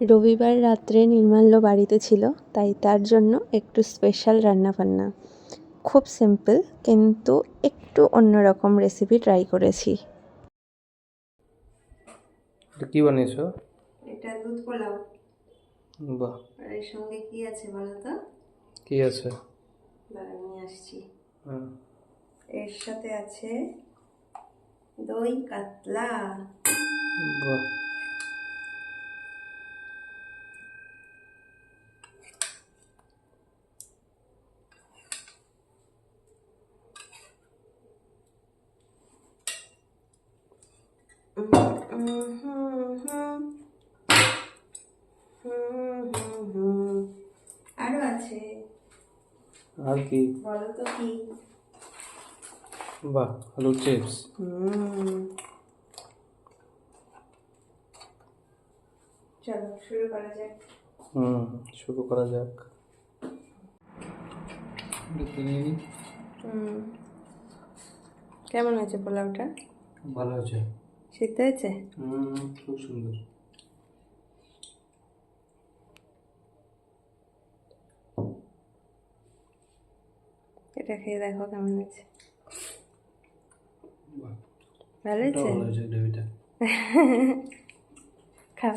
রবিবার রাত্রে নির্মাল্য বাড়িতে ছিল, তাই তার জন্য একটু স্পেশাল রান্নাবান্না। খুব সিম্পল কিন্তু একটু অন্যরকম রেসিপি ট্রাই করেছি। এটা কি বানিয়েছো? এটা দুধ পোলাও। বাহ, আর এর সঙ্গে কি আছে বলো তো? কি আছে? দাঁড়া নিয়ে আসছি। হ্যাঁ, এর সাথে আছে দই কাতলা। বাহ, আরো আছে, আর কি? বলো তো কি? বাহ, আলু চিপস। চলো শুরু করা যাক। শুরু করা যাক। কিনে নিই। কেমন হয়েছে পোলাওটা? ভালো আছে। সিদ্ধ হয়েছে? খুব সুন্দর। এটা খেয়ে দেখো কেমন হয়েছে। বাহ, ভালো হয়েছে? ভালো হয়েছে গ্রেভিটা। খাও।